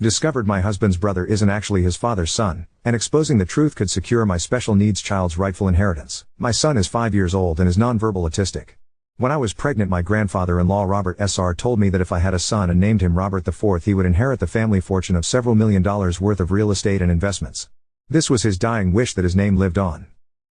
Discovered my husband's brother isn't actually his father's son, and exposing the truth could secure my special needs child's rightful inheritance. My son is 5 years old and is nonverbal autistic. When I was pregnant, my grandfather-in-law Robert Sr. told me that if I had a son and named him Robert IV, he would inherit the family fortune of several $1 million worth of real estate and investments. This was his dying wish that his name lived on.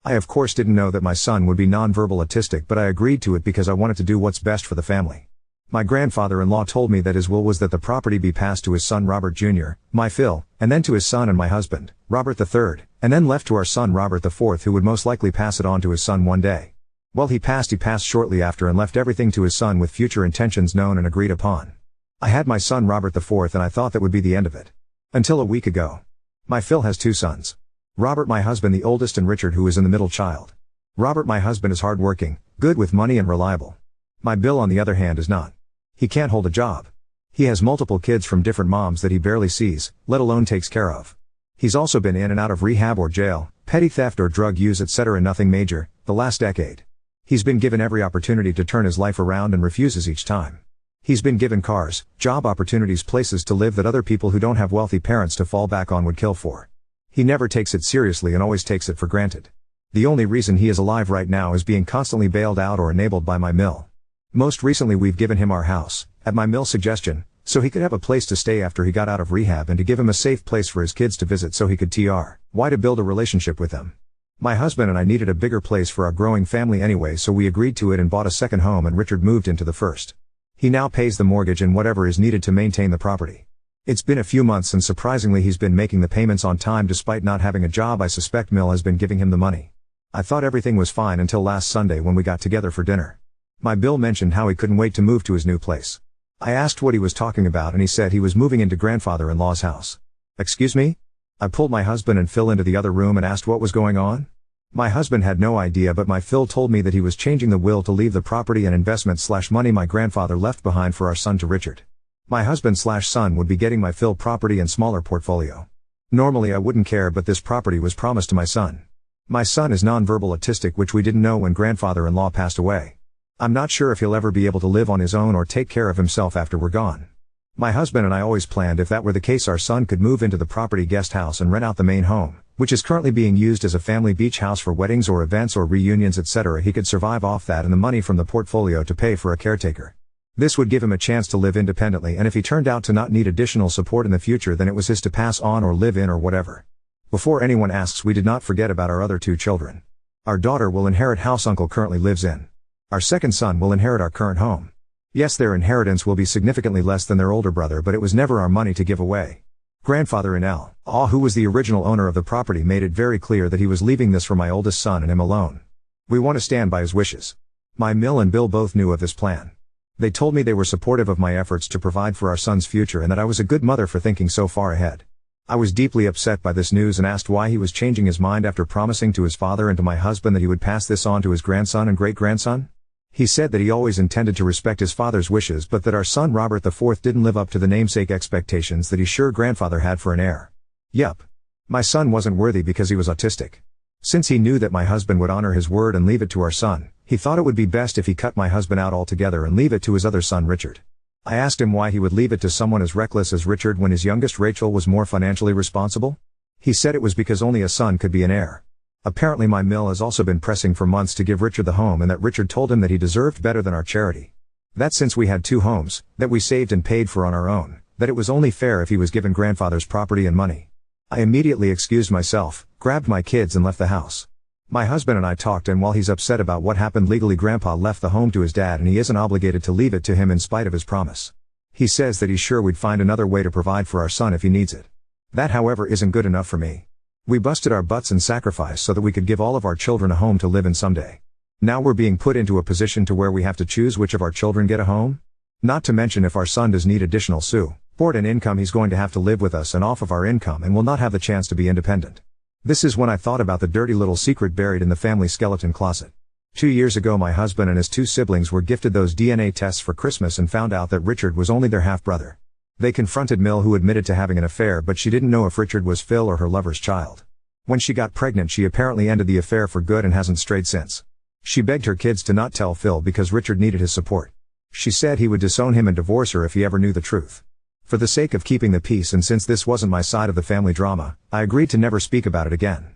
I of course didn't know that my son would be nonverbal autistic, but I agreed to it because I wanted to do what's best for the family. My grandfather-in-law told me that his will was that the property be passed to his son Robert Jr., my Phil, and then to his son and my husband, Robert III, and then left to our son Robert IV, who would most likely pass it on to his son one day. Well, he passed shortly after and left everything to his son with future intentions known and agreed upon. I had my son Robert IV and I thought that would be the end of it. Until a week ago. My Phil has 2 sons. Robert, my husband, the oldest, and Richard, who is in the middle child. Robert, my husband, is hardworking, good with money and reliable. My Bill, on the other hand, is not. He can't hold a job. He has multiple kids from different moms that he barely sees, let alone takes care of. He's also been in and out of rehab or jail, petty theft or drug use, etc. Nothing major, the last decade. He's been given every opportunity to turn his life around and refuses each time. He's been given cars, job opportunities, places to live that other people who don't have wealthy parents to fall back on would kill for. He never takes it seriously and always takes it for granted. The only reason he is alive right now is being constantly bailed out or enabled by my mill. Most recently we've given him our house, at my mill's suggestion, so he could have a place to stay after he got out of rehab and to give him a safe place for his kids to visit so he could to build a relationship with them. My husband and I needed a bigger place for our growing family anyway, so we agreed to it and bought a second home, and Richard moved into the first. He now pays the mortgage and whatever is needed to maintain the property. It's been a few months and surprisingly he's been making the payments on time despite not having a job. I suspect Mill has been giving him the money. I thought everything was fine until last Sunday when we got together for dinner. My Bill mentioned how he couldn't wait to move to his new place. I asked what he was talking about and he said he was moving into grandfather-in-law's house. Excuse me? I pulled my husband and Phil into the other room and asked what was going on. My husband had no idea, but my Phil told me that he was changing the will to leave the property and investment/money my grandfather left behind for our son to Richard. My husband/son would be getting my Phil property and smaller portfolio. Normally I wouldn't care, but this property was promised to my son. My son is nonverbal autistic, which we didn't know when grandfather-in-law passed away. I'm not sure if he'll ever be able to live on his own or take care of himself after we're gone. My husband and I always planned if that were the case our son could move into the property guest house and rent out the main home, which is currently being used as a family beach house for weddings or events or reunions, etc. He could survive off that and the money from the portfolio to pay for a caretaker. This would give him a chance to live independently, and if he turned out to not need additional support in the future, then it was his to pass on or live in or whatever. Before anyone asks, we did not forget about our other 2 children. Our daughter will inherit house uncle currently lives in. Our second son will inherit our current home. Yes, their inheritance will be significantly less than their older brother, but it was never our money to give away. Grandfather-in-law, who was the original owner of the property, made it very clear that he was leaving this for my oldest son and him alone. We want to stand by his wishes. My Mill and Bill both knew of this plan. They told me they were supportive of my efforts to provide for our son's future and that I was a good mother for thinking so far ahead. I was deeply upset by this news and asked why he was changing his mind after promising to his father and to my husband that he would pass this on to his grandson and great-grandson. He said that he always intended to respect his father's wishes, but that our son Robert IV didn't live up to the namesake expectations that his sure grandfather had for an heir. Yup. My son wasn't worthy because he was autistic. Since he knew that my husband would honor his word and leave it to our son, he thought it would be best if he cut my husband out altogether and leave it to his other son Richard. I asked him why he would leave it to someone as reckless as Richard when his youngest Rachel was more financially responsible. He said it was because only a son could be an heir. Apparently my Mill has also been pressing for months to give Richard the home, and that Richard told him that he deserved better than our charity. That since we had 2 homes, that we saved and paid for on our own, that it was only fair if he was given grandfather's property and money. I immediately excused myself, grabbed my kids and left the house. My husband and I talked, and while he's upset about what happened legally, Grandpa left the home to his dad and he isn't obligated to leave it to him in spite of his promise. He says that he's sure we'd find another way to provide for our son if he needs it. That, however, isn't good enough for me. We busted our butts and sacrificed so that we could give all of our children a home to live in someday. Now we're being put into a position to where we have to choose which of our children get a home? Not to mention, if our son does need additional support and income, he's going to have to live with us and off of our income and will not have the chance to be independent. This is when I thought about the dirty little secret buried in the family skeleton closet. 2 years ago my husband and his 2 siblings were gifted those DNA tests for Christmas and found out that Richard was only their half-brother. They confronted Mill, who admitted to having an affair, but she didn't know if Richard was Phil or her lover's child. When she got pregnant, she apparently ended the affair for good and hasn't strayed since. She begged her kids to not tell Phil because Richard needed his support. She said he would disown him and divorce her if he ever knew the truth. For the sake of keeping the peace and since this wasn't my side of the family drama, I agreed to never speak about it again.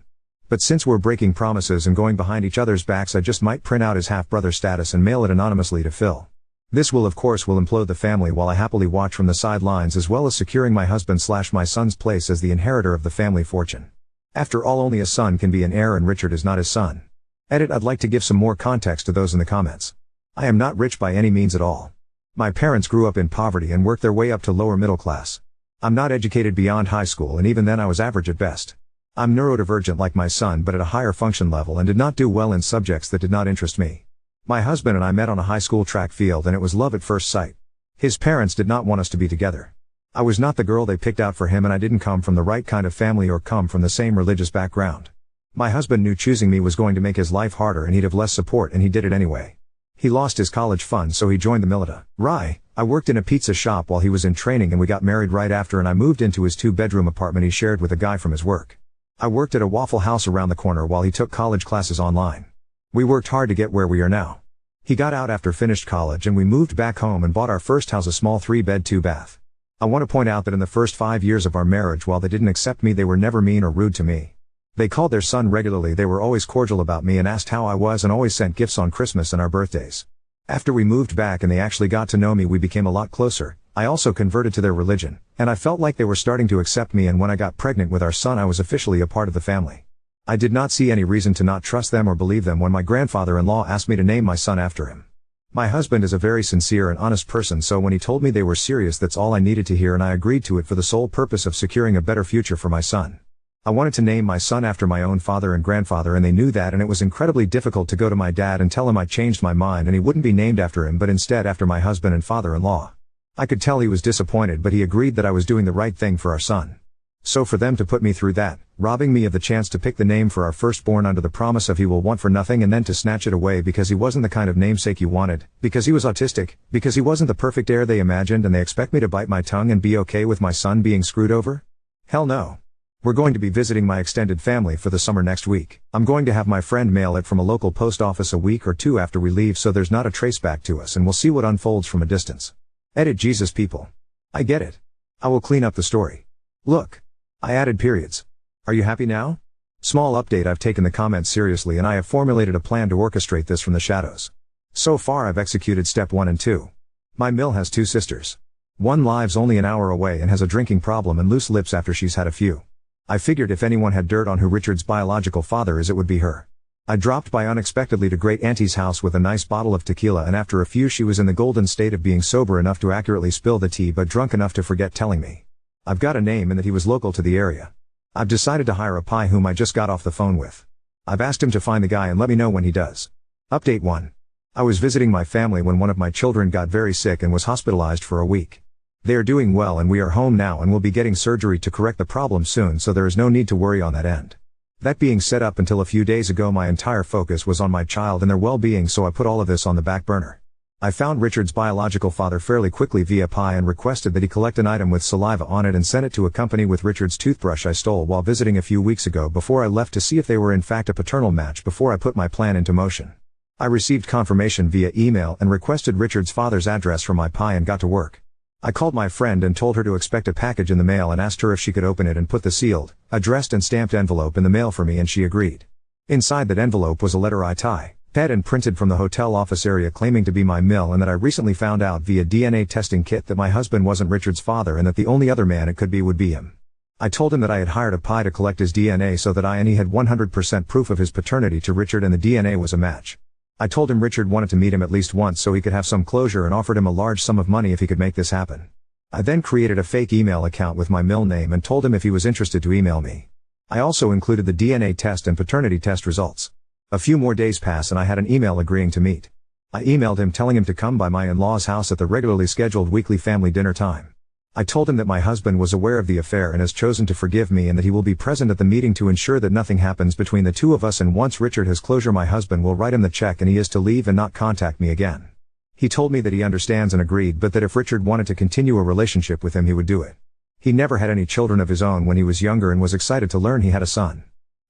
But since we're breaking promises and going behind each other's backs, I just might print out his half-brother status and mail it anonymously to Phil. This will implode the family while I happily watch from the sidelines, as well as securing my husband/my son's place as the inheritor of the family fortune. After all, only a son can be an heir and Richard is not his son. Edit. I'd like to give some more context to those in the comments. I am not rich by any means at all. My parents grew up in poverty and worked their way up to lower middle class. I'm not educated beyond high school, and even then I was average at best. I'm neurodivergent like my son, but at a higher function level, and did not do well in subjects that did not interest me. My husband and I met on a high school track field, and it was love at first sight. His parents did not want us to be together. I was not the girl they picked out for him, and I didn't come from the right kind of family or come from the same religious background. My husband knew choosing me was going to make his life harder and he'd have less support, and he did it anyway. He lost his college fund, so he joined the military. I worked in a pizza shop while he was in training, and we got married right after, and I moved into his 2-bedroom apartment he shared with a guy from his work. I worked at a Waffle House around the corner while he took college classes online. We worked hard to get where we are now. He got out after finished college and we moved back home and bought our first house, a small 3-bed 2-bath. I want to point out that in the first 5 years of our marriage, while they didn't accept me, they were never mean or rude to me. They called their son regularly, they were always cordial about me and asked how I was, and always sent gifts on Christmas and our birthdays. After we moved back and they actually got to know me, we became a lot closer. I also converted to their religion, and I felt like they were starting to accept me, and when I got pregnant with our son, I was officially a part of the family. I did not see any reason to not trust them or believe them when my grandfather-in-law asked me to name my son after him. My husband is a very sincere and honest person, so when he told me they were serious, that's all I needed to hear, and I agreed to it for the sole purpose of securing a better future for my son. I wanted to name my son after my own father and grandfather, and they knew that, and it was incredibly difficult to go to my dad and tell him I changed my mind and he wouldn't be named after him but instead after my husband and father-in-law. I could tell he was disappointed, but he agreed that I was doing the right thing for our son. So for them to put me through that, robbing me of the chance to pick the name for our firstborn under the promise of he will want for nothing, and then to snatch it away because he wasn't the kind of namesake you wanted, because he was autistic, because he wasn't the perfect heir they imagined, and they expect me to bite my tongue and be okay with my son being screwed over? Hell no. We're going to be visiting my extended family for the summer next week. I'm going to have my friend mail it from a local post office a week or two after we leave, so there's not a trace back to us, and we'll see what unfolds from a distance. Edit. Jesus people. I get it. I will clean up the story. Look. I added periods. Are you happy now? Small update: I've taken the comments seriously and I have formulated a plan to orchestrate this from the shadows. So far I've executed step 1 and 2. My mill has 2 sisters. One lives only an hour away and has a drinking problem and loose lips after she's had a few. I figured if anyone had dirt on who Richard's biological father is, it would be her. I dropped by unexpectedly to Great Auntie's house with a nice bottle of tequila, and after a few she was in the golden state of being sober enough to accurately spill the tea but drunk enough to forget telling me. I've got a name and that he was local to the area. I've decided to hire a pie whom I just got off the phone with. I've asked him to find the guy and let me know when he does. Update 1. I was visiting my family when one of my children got very sick and was hospitalized for a week. They are doing well and we are home now and will be getting surgery to correct the problem soon, so there is no need to worry on that end. That being said, up until a few days ago my entire focus was on my child and their well-being, so I put all of this on the back burner. I found Richard's biological father fairly quickly via Pi and requested that he collect an item with saliva on it and send it to a company with Richard's toothbrush I stole while visiting a few weeks ago before I left to see if they were in fact a paternal match before I put my plan into motion. I received confirmation via email and requested Richard's father's address from my Pi and got to work. I called my friend and told her to expect a package in the mail and asked her if she could open it and put the sealed, addressed and stamped envelope in the mail for me, and she agreed. Inside that envelope was a letter I typed and printed from the hotel office area claiming to be my mill, and that I recently found out via DNA testing kit that my husband wasn't Richard's father and that the only other man it could be would be him. I told him that I had hired a Pi to collect his DNA so that I and he had 100% proof of his paternity to Richard, and the DNA was a match. I told him Richard wanted to meet him at least once so he could have some closure and offered him a large sum of money if he could make this happen. I then created a fake email account with my mill name and told him if he was interested to email me. I also included the DNA test and paternity test results. A few more days pass and I had an email agreeing to meet. I emailed him telling him to come by my in-laws' house at the regularly scheduled weekly family dinner time. I told him that my husband was aware of the affair and has chosen to forgive me, and that he will be present at the meeting to ensure that nothing happens between the two of us, and once Richard has closure my husband will write him the check and he is to leave and not contact me again. He told me that he understands and agreed, but that if Richard wanted to continue a relationship with him he would do it. He never had any children of his own when he was younger and was excited to learn he had a son.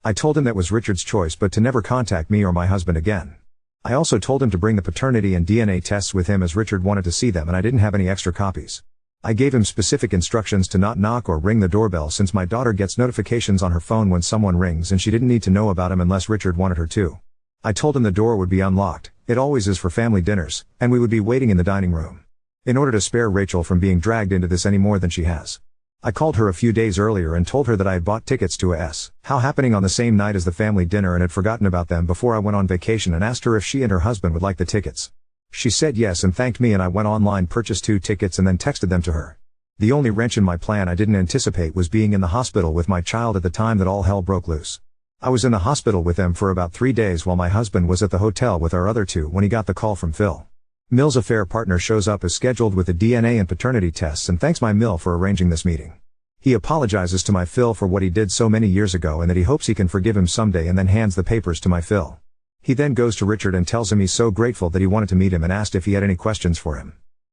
I told him that was Richard's choice, but to never contact me or my husband again. I also told him to bring the paternity and DNA tests with him as Richard wanted to see them and I didn't have any extra copies. I gave him specific instructions to not knock or ring the doorbell since my daughter gets notifications on her phone when someone rings and she didn't need to know about him unless Richard wanted her to. I told him the door would be unlocked, it always is for family dinners, and we would be waiting in the dining room. In order to spare Rachel from being dragged into this any more than she has. I called her a few days earlier and told her that I had bought tickets to a how happening on the same night as the family dinner and had forgotten about them before I went on vacation and asked her if she and her husband would like the tickets. She said yes and thanked me and I went online, purchased 2 tickets and then texted them to her. The only wrench in my plan I didn't anticipate was being in the hospital with my child at the time that all hell broke loose. I was in the hospital with them for about 3 days while my husband was at the hotel with our other 2 when he got the call from Phil. Mill's affair partner shows up as scheduled with the DNA and paternity tests and thanks my Mill for arranging this meeting. He apologizes to my Phil for what he did so many years ago and that he hopes he can forgive him someday and then hands the papers to my Phil. He then goes to Richard and tells him he's so grateful that he wanted to meet him and asked if he had any questions for him.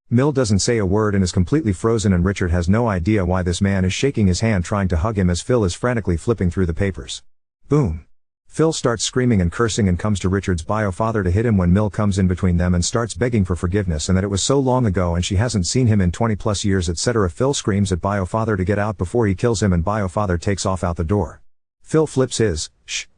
Mill doesn't say a word and is completely frozen and Richard has no idea why this man is shaking his hand trying to hug him as Phil is frantically flipping through the papers. Boom. Phil starts screaming and cursing and comes to Richard's bio father to hit him when Mill comes in between them and starts begging for forgiveness and that it was so long ago and she hasn't seen him in 20 plus years etc. Phil screams at bio father to get out before he kills him and bio father takes off out the door. Phil flips his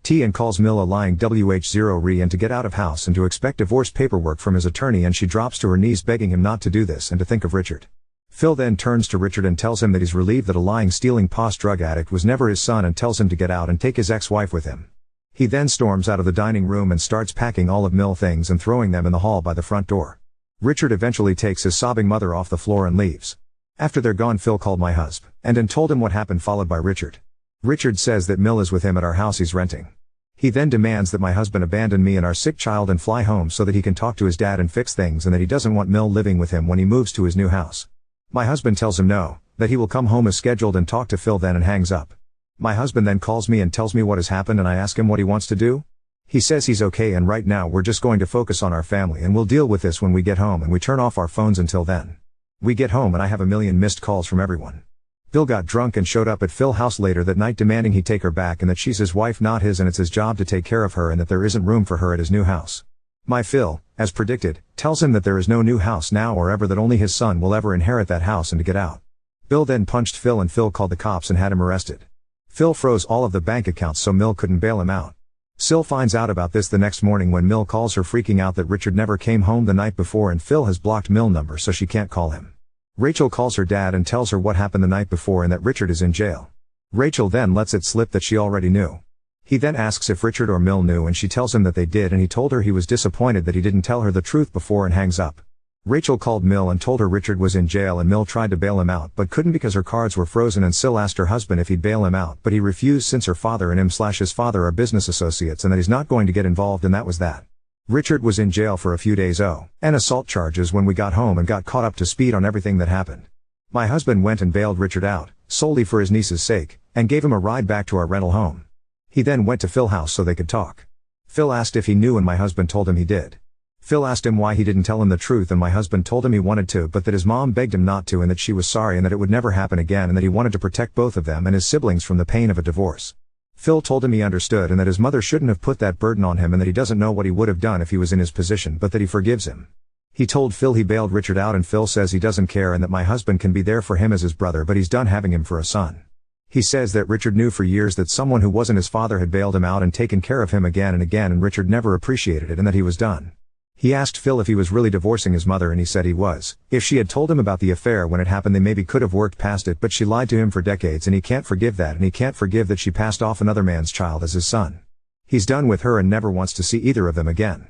tea and calls Mill a lying wh0re and to get out of house and to expect divorce paperwork from his attorney and she drops to her knees begging him not to do this and to think of Richard. Phil then turns to Richard and tells him that he's relieved that a lying stealing post-drug addict was never his son and tells him to get out and take his ex-wife with him. He then storms out of the dining room and starts packing all of Mill things and throwing them in the hall by the front door. Richard eventually takes his sobbing mother off the floor and leaves. After they're gone Phil called my husband and told him what happened followed by Richard. Richard says that Mill is with him at our house he's renting. He then demands that my husband abandon me and our sick child and fly home so that he can talk to his dad and fix things and that he doesn't want Mill living with him when he moves to his new house. My husband tells him no, that he will come home as scheduled and talk to Phil then and hangs up. My husband then calls me and tells me what has happened and I ask him what he wants to do. He says he's okay and right now we're just going to focus on our family and we'll deal with this when we get home and we turn off our phones until then. We get home and I have a million missed calls from everyone. Bill got drunk and showed up at Phil's house later that night demanding he take her back and that she's his wife not his and it's his job to take care of her and that there isn't room for her at his new house. My Phil, as predicted, tells him that there is no new house now or ever that only his son will ever inherit that house and to get out. Bill then punched Phil and Phil called the cops and had him arrested. Phil froze all of the bank accounts so Mill couldn't bail him out. Sil finds out about this the next morning when Mill calls her freaking out that Richard never came home the night before and Phil has blocked Mill number so she can't call him. Rachel calls her dad and tells her what happened the night before and that Richard is in jail. Rachel then lets it slip that she already knew. He then asks if Richard or Mill knew and she tells him that they did and he told her he was disappointed that he didn't tell her the truth before and hangs up. Rachel called Mill and told her Richard was in jail and Mill tried to bail him out but couldn't because her cards were frozen and Sil asked her husband if he'd bail him out but he refused since her father and his father are business associates and that he's not going to get involved and that was that. Richard was in jail for a few days and assault charges when we got home and got caught up to speed on everything that happened. My husband went and bailed Richard out, solely for his niece's sake, and gave him a ride back to our rental home. He then went to Phil's house so they could talk. Phil asked if he knew and my husband told him he did. Phil asked him why he didn't tell him the truth and my husband told him he wanted to but that his mom begged him not to and that she was sorry and that it would never happen again and that he wanted to protect both of them and his siblings from the pain of a divorce. Phil told him he understood and that his mother shouldn't have put that burden on him and that he doesn't know what he would have done if he was in his position but that he forgives him. He told Phil he bailed Richard out and Phil says he doesn't care and that my husband can be there for him as his brother but he's done having him for a son. He says that Richard knew for years that someone who wasn't his father had bailed him out and taken care of him again and Richard never appreciated it and that he was done. He asked Phil if he was really divorcing his mother and he said he was. If she had told him about the affair when it happened they maybe could have worked past it but she lied to him for decades and he can't forgive that and he can't forgive that she passed off another man's child as his son. He's done with her and never wants to see either of them again.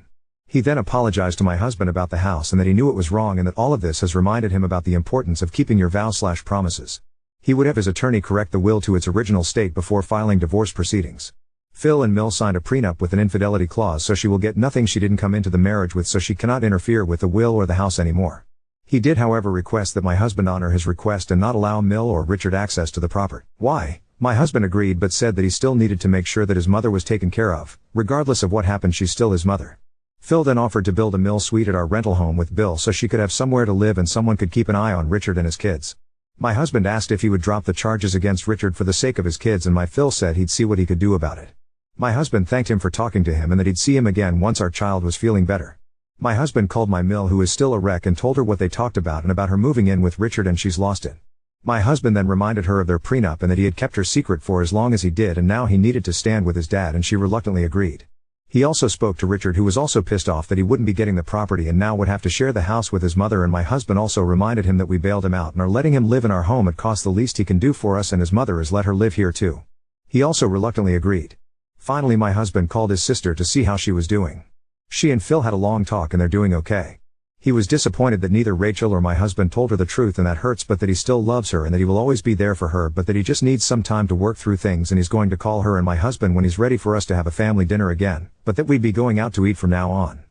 He then apologized to my husband about the house and that he knew it was wrong and that all of this has reminded him about the importance of keeping your vows/promises. He would have his attorney correct the will to its original state before filing divorce proceedings. Phil and Mill signed a prenup with an infidelity clause so she will get nothing she didn't come into the marriage with so she cannot interfere with the will or the house anymore. He did however request that my husband honor his request and not allow Mill or Richard access to the property. Why? My husband agreed but said that he still needed to make sure that his mother was taken care of. Regardless of what happened she's still his mother. Phil then offered to build a Mill suite at our rental home with Bill so she could have somewhere to live and someone could keep an eye on Richard and his kids. My husband asked if he would drop the charges against Richard for the sake of his kids and my Phil said he'd see what he could do about it. My husband thanked him for talking to him and that he'd see him again once our child was feeling better. My husband called my mill, who is still a wreck, and told her what they talked about and about her moving in with Richard, and she's lost it. My husband then reminded her of their prenup and that he had kept her secret for as long as he did, and now he needed to stand with his dad, and she reluctantly agreed. He also spoke to Richard, who was also pissed off that he wouldn't be getting the property and now would have to share the house with his mother, and my husband also reminded him that we bailed him out and are letting him live in our home at cost, the least he can do for us, and his mother has let her live here too. He also reluctantly agreed. Finally, my husband called his sister to see how she was doing. She and Phil had a long talk and they're doing okay. He was disappointed that neither Rachel or my husband told her the truth, and that hurts, but that he still loves her and that he will always be there for her, but that he just needs some time to work through things, and he's going to call her and my husband when he's ready for us to have a family dinner again, but that we'd be going out to eat from now on.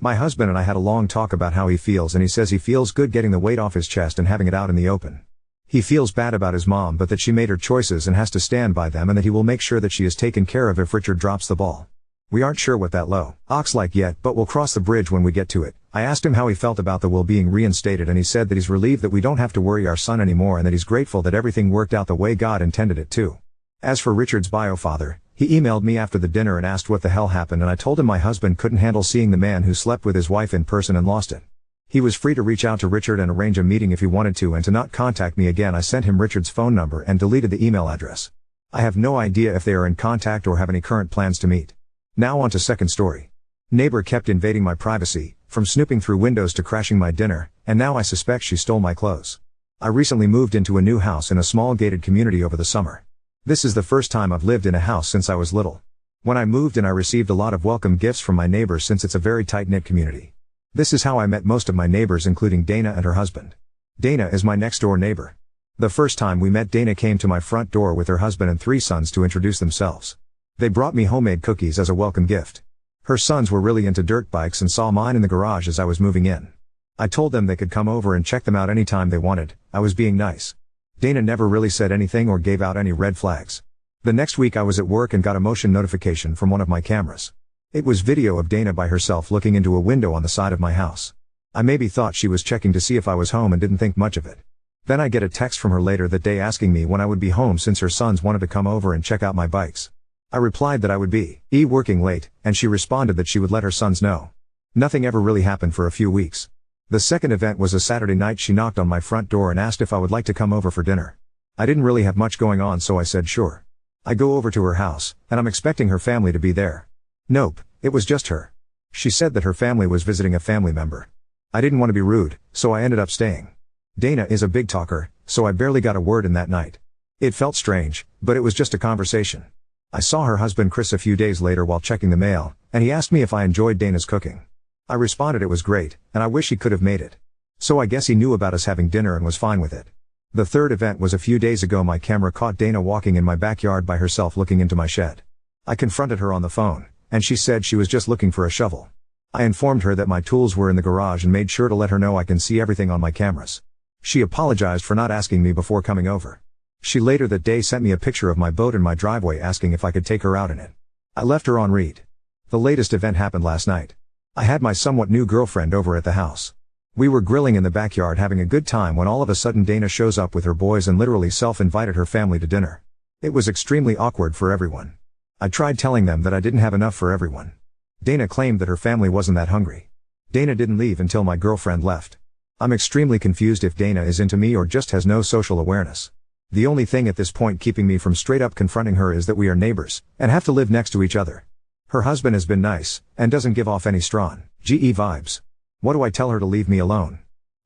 My husband and I had a long talk about how he feels, and he says he feels good getting the weight off his chest and having it out in the open. He feels bad about his mom, but that she made her choices and has to stand by them, and that he will make sure that she is taken care of if Richard drops the ball. We aren't sure what that low ox like yet, but we'll cross the bridge when we get to it. I asked him how he felt about the will being reinstated, and he said that he's relieved that we don't have to worry our son anymore, and that he's grateful that everything worked out the way God intended it to. As for Richard's bio father, he emailed me after the dinner and asked what the hell happened, and I told him my husband couldn't handle seeing the man who slept with his wife in person and lost it. He was free to reach out to Richard and arrange a meeting if he wanted to, and to not contact me again. I sent him Richard's phone number and deleted the email address. I have no idea if they are in contact or have any current plans to meet. Now on to second story. Neighbor kept invading my privacy, from snooping through windows to crashing my dinner, and now I suspect she stole my clothes. I recently moved into a new house in a small gated community over the summer. This is the first time I've lived in a house since I was little. When I moved in, I received a lot of welcome gifts from my neighbors since it's a very tight-knit community. This is how I met most of my neighbors, including Dana and her husband. Dana is my next-door neighbor. The first time we met, Dana came to my front door with her husband and 3 sons to introduce themselves. They brought me homemade cookies as a welcome gift. Her sons were really into dirt bikes and saw mine in the garage as I was moving in. I told them they could come over and check them out anytime they wanted. I was being nice. Dana never really said anything or gave out any red flags. The next week I was at work and got a motion notification from one of my cameras. It was video of Dana by herself looking into a window on the side of my house. I maybe thought she was checking to see if I was home and didn't think much of it. Then I get a text from her later that day asking me when I would be home, since her sons wanted to come over and check out my bikes. I replied that I would be working late, and she responded that she would let her sons know. Nothing ever really happened for a few weeks. The second event was a Saturday night. She knocked on my front door and asked if I would like to come over for dinner. I didn't really have much going on, so I said sure. I go over to her house, and I'm expecting her family to be there. Nope, it was just her. She said that her family was visiting a family member. I didn't want to be rude, so I ended up staying. Dana is a big talker, so I barely got a word in that night. It felt strange, but it was just a conversation. I saw her husband Chris a few days later while checking the mail, and he asked me if I enjoyed Dana's cooking. I responded it was great, and I wish he could have made it. So I guess he knew about us having dinner and was fine with it. The third event was a few days ago. My camera caught Dana walking in my backyard by herself looking into my shed. I confronted her on the phone, and she said she was just looking for a shovel. I informed her that my tools were in the garage and made sure to let her know I can see everything on my cameras. She apologized for not asking me before coming over. She later that day sent me a picture of my boat in my driveway asking if I could take her out in it. I left her on read. The latest event happened last night. I had my somewhat new girlfriend over at the house. We were grilling in the backyard having a good time when all of a sudden Dana shows up with her boys and literally self-invited her family to dinner. It was extremely awkward for everyone. I tried telling them that I didn't have enough for everyone. Dana claimed that her family wasn't that hungry. Dana didn't leave until my girlfriend left. I'm extremely confused if Dana is into me or just has no social awareness. The only thing at this point keeping me from straight up confronting her is that we are neighbors, and have to live next to each other. Her husband has been nice, and doesn't give off any strong GE vibes. What do I tell her to leave me alone?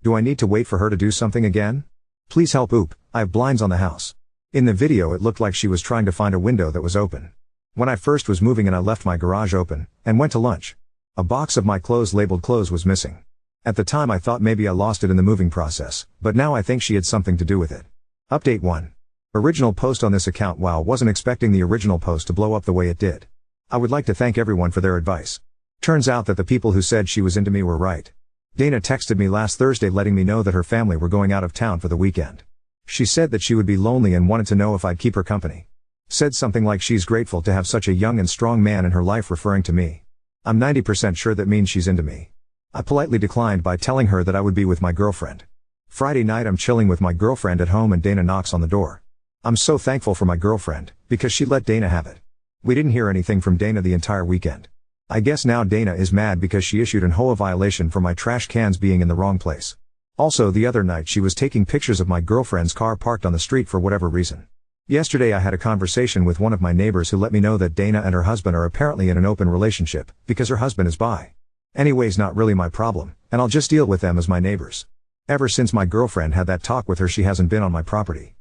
Do I need to wait for her to do something again? Please help. I have blinds on the house. In the video it looked like she was trying to find a window that was open. When I first was moving in I left my garage open, and went to lunch. A box of my clothes labeled clothes was missing. At the time I thought maybe I lost it in the moving process, but now I think she had something to do with it. Update 1. Original post on this account. Wow, wasn't expecting the original post to blow up the way it did. I would like to thank everyone for their advice. Turns out that the people who said she was into me were right. Dana texted me last Thursday letting me know that her family were going out of town for the weekend. She said that she would be lonely and wanted to know if I'd keep her company. Said something like she's grateful to have such a young and strong man in her life, referring to me. I'm 90% sure that means she's into me. I politely declined by telling her that I would be with my girlfriend. Friday night I'm chilling with my girlfriend at home and Dana knocks on the door. I'm so thankful for my girlfriend, because she let Dana have it. We didn't hear anything from Dana the entire weekend. I guess now Dana is mad because she issued an HOA violation for my trash cans being in the wrong place. Also the other night she was taking pictures of my girlfriend's car parked on the street for whatever reason. Yesterday I had a conversation with one of my neighbors who let me know that Dana and her husband are apparently in an open relationship, because her husband is bi. Anyways, not really my problem, and I'll just deal with them as my neighbors. Ever since my girlfriend had that talk with her, she hasn't been on my property.